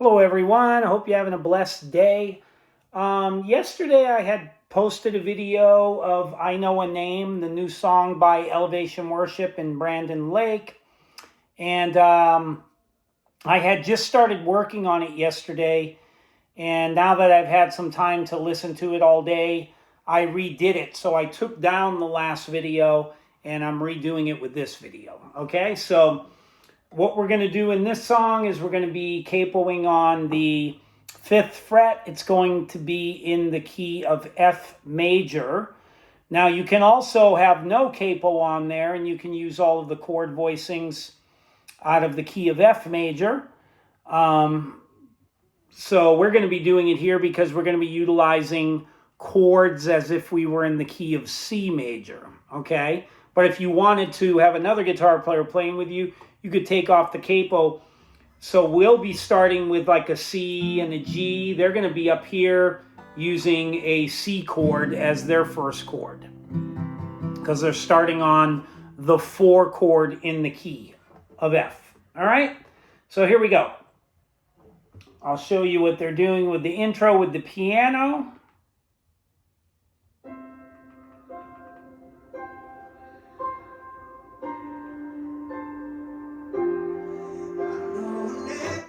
Hello everyone, I hope you're having a blessed day. Yesterday I had posted a video of I Know a Name, the new song by Elevation Worship and Brandon Lake. And I had just started working on it yesterday. And now that I've had some time to listen to it all day, I redid it. So I took down the last video and I'm redoing it with this video. Okay, so what we're going to do in this song is we're going to be capoing on the 5th fret. It's going to be in the key of F major. Now you can also have no capo on there and you can use all of the chord voicings out of the key of F major. So we're going to be doing it here because we're going to be utilizing chords as if we were in the key of C major, okay? But if you wanted to have another guitar player playing with you, you could take off the capo. So we'll be starting with like a C and a G. They're going to be up here using a C chord as their first chord because they're starting on the 4 chord in the key of F. All right, so here we go. I'll show you what they're doing with the intro with the piano.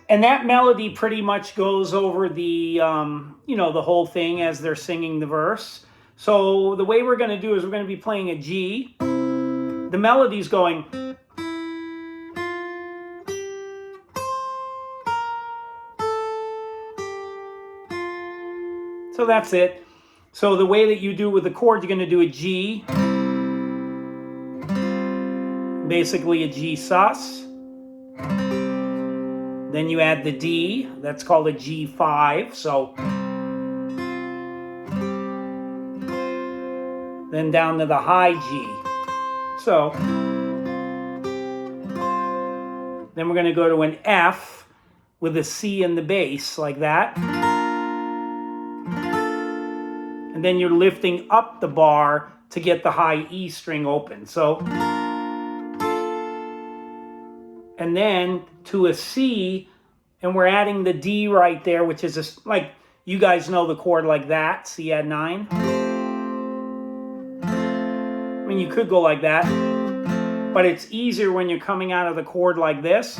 And that melody pretty much goes over the, the whole thing as they're singing the verse. So the way we're going to do is we're going to be playing a G. The melody's going. So that's it. So the way that you do with the chord, you're going to do a G. Basically a G sus. Then you add the D, that's called a G5, so. Then down to the high G. So. Then we're going to go to an F with a C in the bass, like that. And then you're lifting up the bar to get the high E string open, so. And then to a C, and we're adding the D right there, which is like, you guys know the chord like that, C add 9. I mean, you could go like that, but it's easier when you're coming out of the chord like this.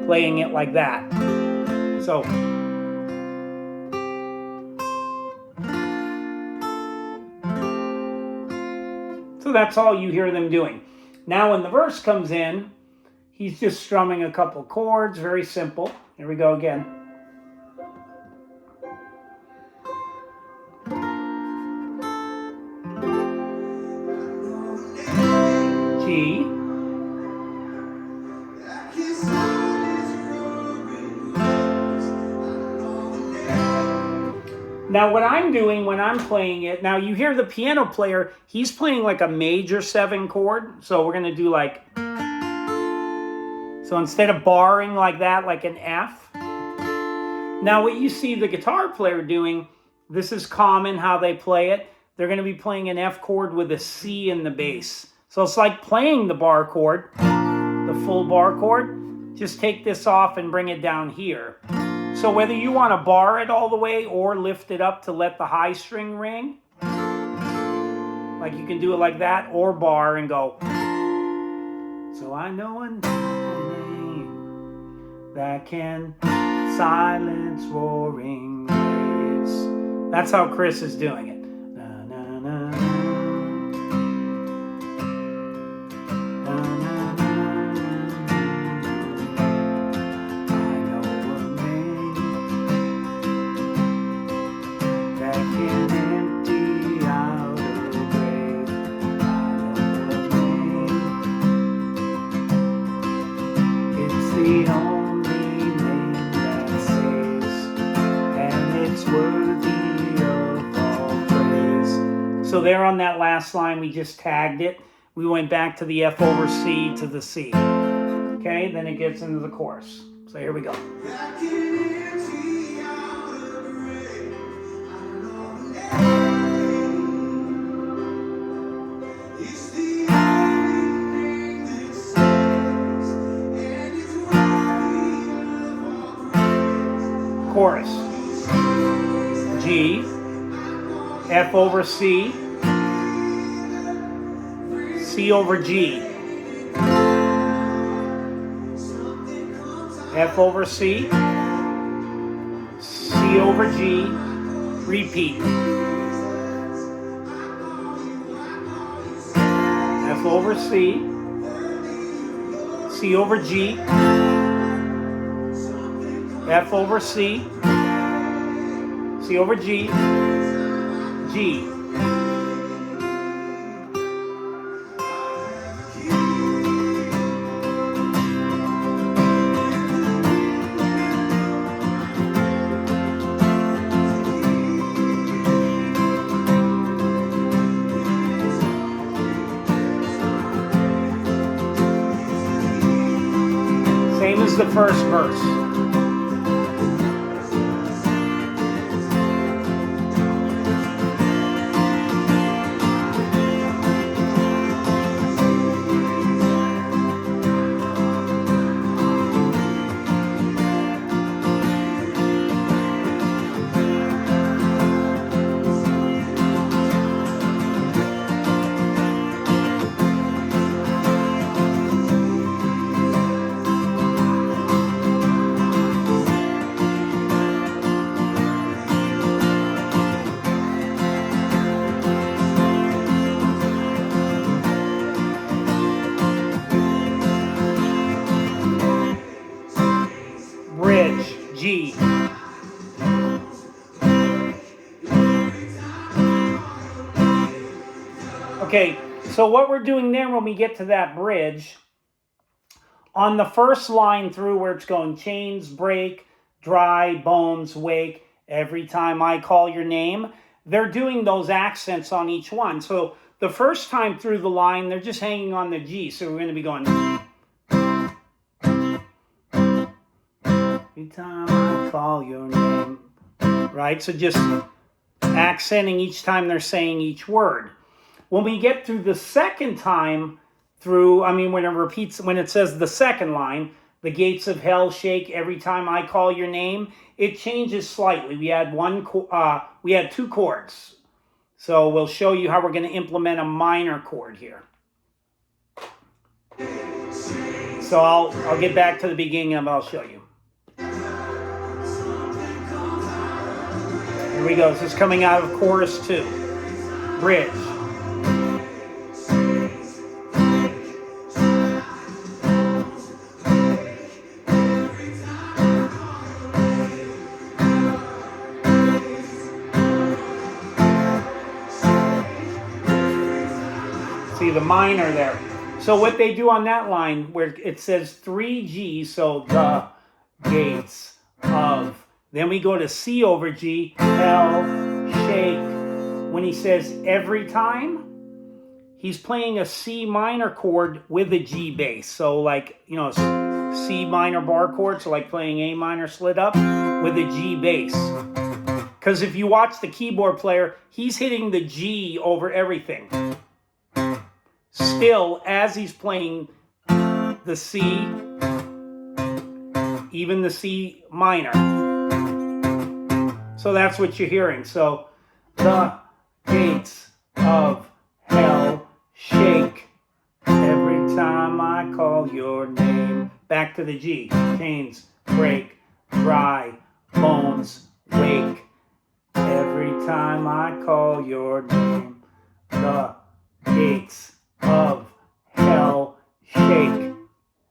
Playing it like that. So. So that's all you hear them doing. Now when the verse comes in, he's just strumming a couple chords, very simple. Here we go again. G. Now what I'm doing when I'm playing it, now you hear the piano player, he's playing like a major 7 chord. So we're going to do like, so instead of barring like that, like an F. Now what you see the guitar player doing, this is common how they play it. They're going to be playing an F chord with a C in the bass. So it's like playing the bar chord, the full bar chord. Just take this off and bring it down here. So whether you want to bar it all the way or lift it up to let the high string ring, like you can do it like that, or bar and go. So I know a name that can silence roaring waves. That's how Chris is doing it. Na, na, na, na, na. The only name that saves, and it's worthy of all praise. So there on that last line, we just tagged it. We went back to the F over C to the C. Okay, then it gets into the chorus. So here we go. chorus. G, F over C, C over G, F over C, C over G, repeat. F over C, C over G, F over C, C over G, G. Same as the first verse. Bridge, G. Okay, so what we're doing there when we get to that bridge, on the first line through where it's going chains, break, dry, bones, wake, every time I call your name, they're doing those accents on each one. So the first time through the line, they're just hanging on the G. So we're going to be going... Every time I call your name, right? So just accenting each time they're saying each word. When we get through the second time through, when it repeats, when it says the second line, the gates of hell shake every time I call your name, it changes slightly. We had two chords. So we'll show you how we're going to implement a minor chord here. So I'll get back to the beginning and I'll show you. Here we go. This is coming out of chorus 2. Bridge. See the minor there. So what they do on that line where it says 3 G's, so the gates of, then we go to C over G, hell, shake. When he says every time, he's playing a C minor chord with a G bass. So like, C minor bar chord, so like playing A minor slid up with a G bass. Because if you watch the keyboard player, he's hitting the G over everything. Still, as he's playing the C, even the C minor. So that's what you're hearing. So, the gates of hell shake every time I call your name. Back to the G. Chains break, dry, bones wake. Every time I call your name. The gates of hell shake.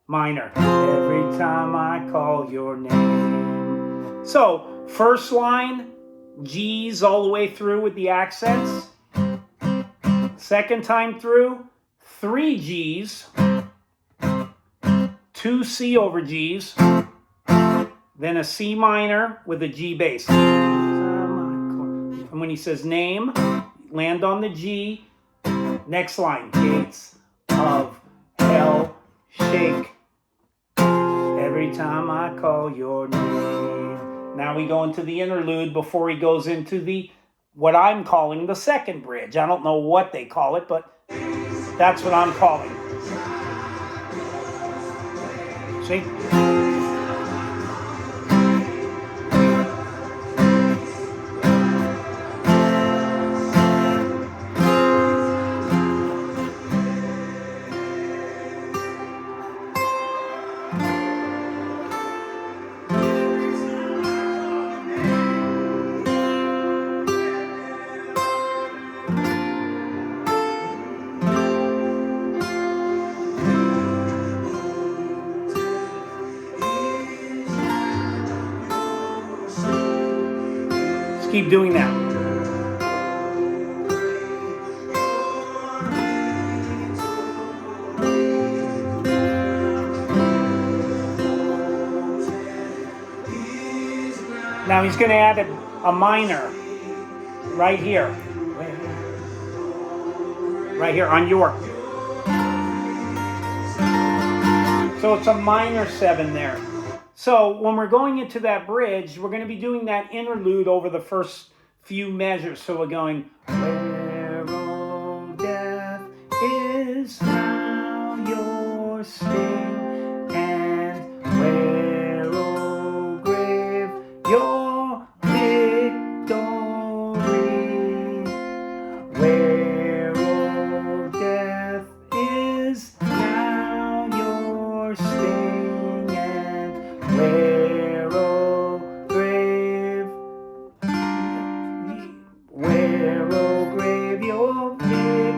Minor. Every time I call your name. So, first line, G's all the way through with the accents. Second time through, 3 G's, 2 C over G's, then a C minor with a G bass. And when he says name, land on the G. Next line, gates of hell shake every time I call your name. Now we go into the interlude before he goes into what I'm calling the second bridge. I don't know what they call it, but that's what I'm calling. See? keep doing that. Now he's going to add a minor right here. Right here on York. So it's a minor 7 there. So when we're going into that bridge, we're going to be doing that interlude over the first few measures. So we're going, where, oh, death is now your sting, and where, oh, grave, your victory. Where, oh, death is now your sting, and where, oh, grave, your victory.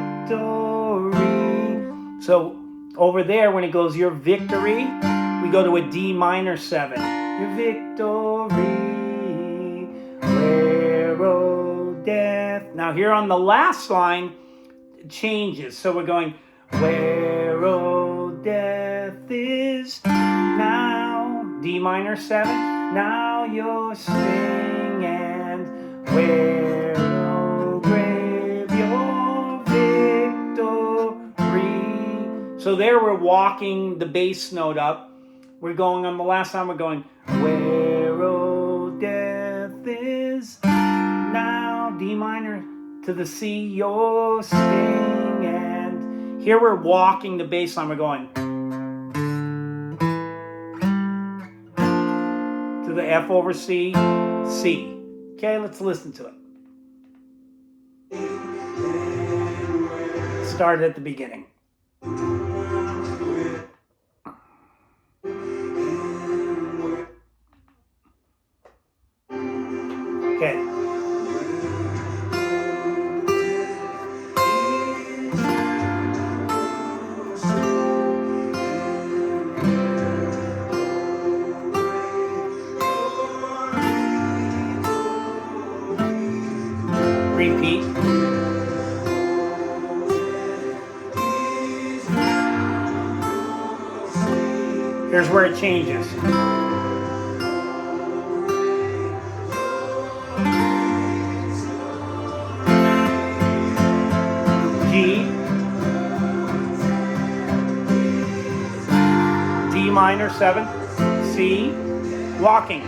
So over there, when it goes your victory, we go to a D minor 7. Your victory. Where, oh, death. Now here on the last line, it changes. So we're going, where, oh, death is now, D minor 7, now your sting, and where, oh, grave, your victory. So there we're walking the bass note up. We're going on the last line, we're going, where, oh, death is now, D minor to the C, your sting, and here we're walking the bass line, we're going to the F over C, C. Okay, let's listen to it. Start at the beginning. Okay. Repeat. Here's where it changes. G, D minor 7, C, walking.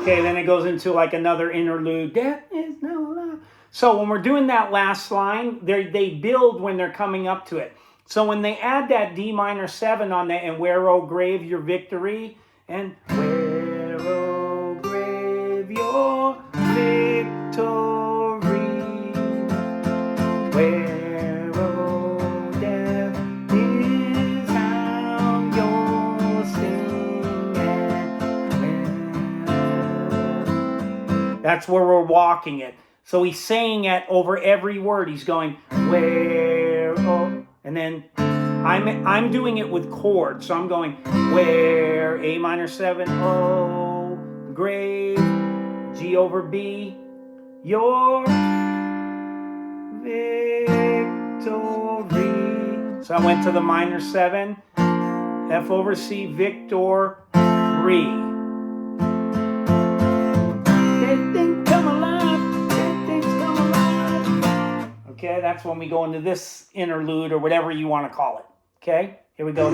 Okay, then it goes into like another interlude. Death is no love. So when we're doing that last line, they build when they're coming up to it. So when they add that D minor 7 on that, and where, oh, grave, your victory, and where, oh, grave, your victory, where, oh, death is now your sting, and that's where we're walking it. So he's saying it over every word. He's going, where, oh, and then I'm doing it with chords. So I'm going, where, A minor 7, O, grave, G over B, your victory. So I went to the minor 7, F over C, victor, re. Okay, that's when we go into this interlude or whatever you want to call it. Okay, here we go.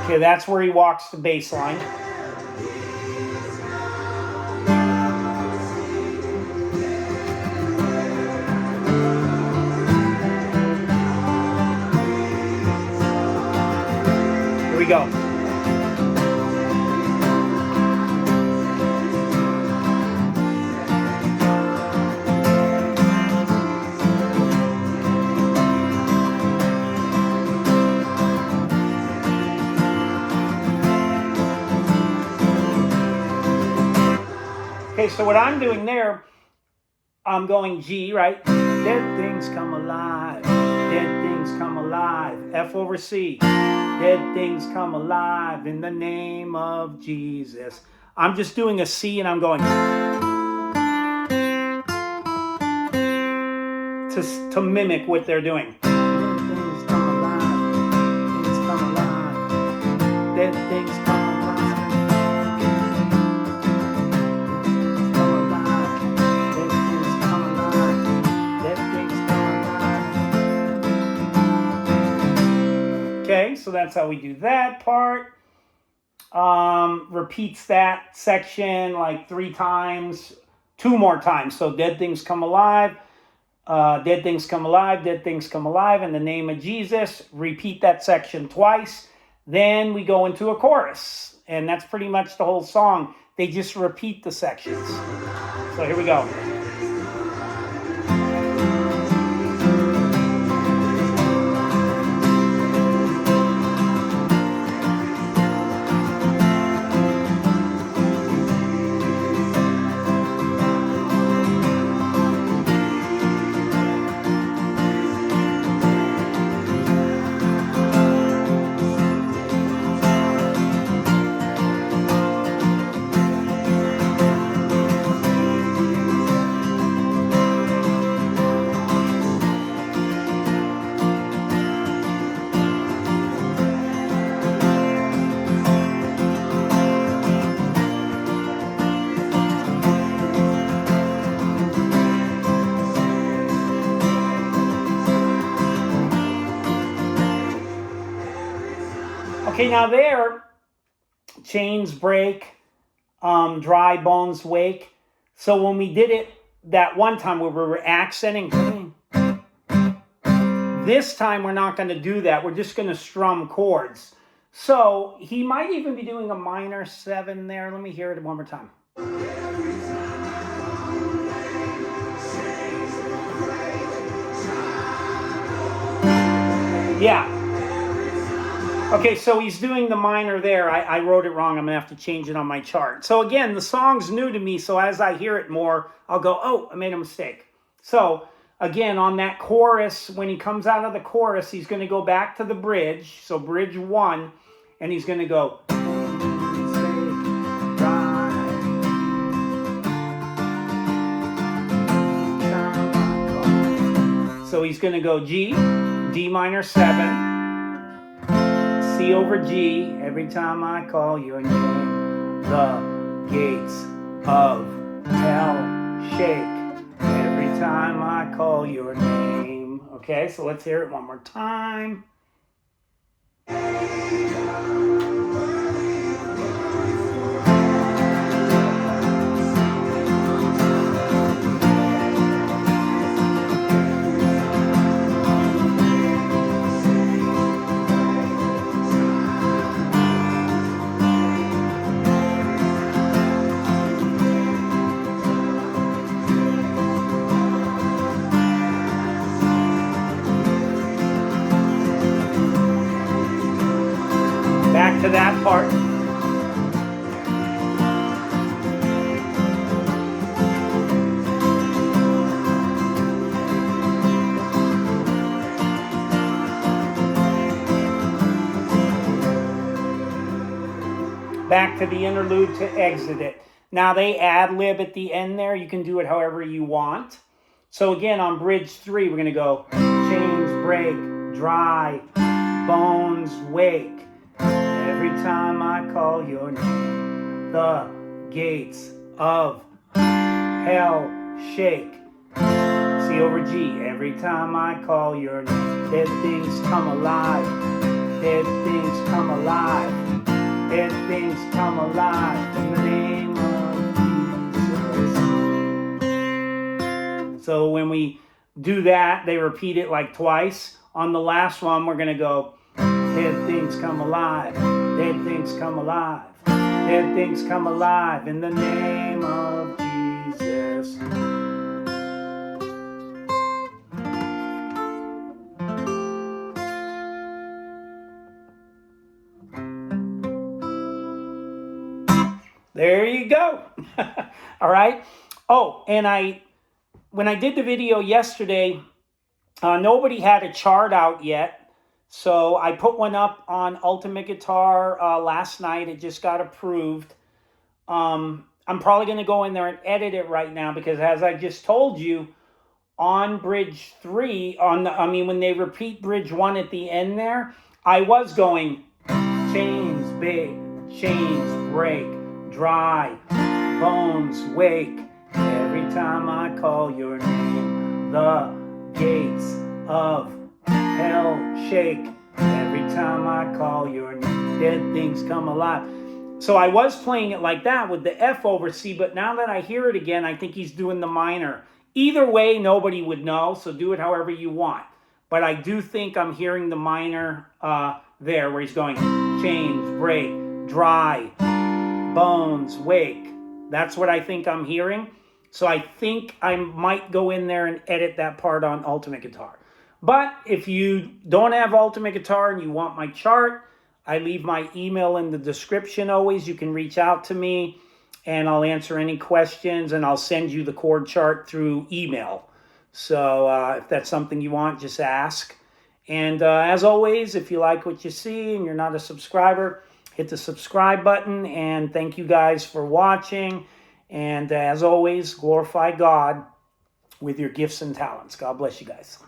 Okay, that's where he walks the bass line. Here we go. Okay, so what I'm doing there, I'm going G, right? Dead things come alive. Dead things come alive. F over C. Dead things come alive in the name of Jesus. I'm just doing a C and I'm going to mimic what they're doing. Dead things come alive. Things come alive. Dead things come alive. Come alive. Dead things come alive. Dead things come alive. Okay, so that's how we do that part. Repeats that section like 3 times, 2 more times. So dead things come alive. Dead things come alive, dead things come alive in the name of Jesus. Repeat that section twice. Then we go into a chorus. And that's pretty much the whole song. They just repeat the sections. So here we go. Okay, now there, chains break, dry bones wake. So when we did it that one time where we were accenting, this time we're not going to do that. We're just going to strum chords. So he might even be doing a minor 7 there. Let me hear it one more time. Yeah. Okay, so he's doing the minor there. I wrote it wrong. I'm going to have to change it on my chart. So again, the song's new to me, so as I hear it more, I'll go, oh, I made a mistake. So again, on that chorus, when he comes out of the chorus, he's going to go back to the bridge, so bridge 1, and he's going to go. So he's going to go G, D minor 7, C over G, every time I call your name. The gates of hell shake every time I call your name. Okay, so let's hear it one more time. Back to that part. Back to the interlude to exit it. Now they ad-lib at the end there. You can do it however you want. So again, on bridge 3, we're going to go chains break, dry, bones wake. Every time I call your name, the gates of hell shake. C over G, every time I call your name. Dead things come alive. Dead things come alive. Dead things come alive in the name of Jesus. So when we do that, they repeat it like twice. On the last one, we're going to go, dead things come alive. Dead things come alive. Dead things come alive in the name of Jesus. There you go. All right. Oh, and I when I did the video yesterday, nobody had a chart out yet. So I put one up on Ultimate Guitar last night. It just got approved. I'm probably going to go in there and edit it right now because, as I just told you, on bridge 3, when they repeat bridge 1 at the end there, I was going chains big, chains break, dry, bones wake. Every time I call your name, the gates of hell shake. Every time I call your name, dead things come alive. So I was playing it like that with the F over C, but now that I hear it again, I think he's doing the minor. Either way, nobody would know, so do it however you want. But I do think I'm hearing the minor there, where he's going chains break, dry, bones wake. That's what I think I'm hearing. So I think I might go in there and edit that part on Ultimate Guitar. But if you don't have Ultimate Guitar and you want my chart, I leave my email in the description always. You can reach out to me and I'll answer any questions and I'll send you the chord chart through email. So if that's something you want, just ask. And as always, if you like what you see and you're not a subscriber, hit the subscribe button. And thank you guys for watching. And as always, glorify God with your gifts and talents. God bless you guys.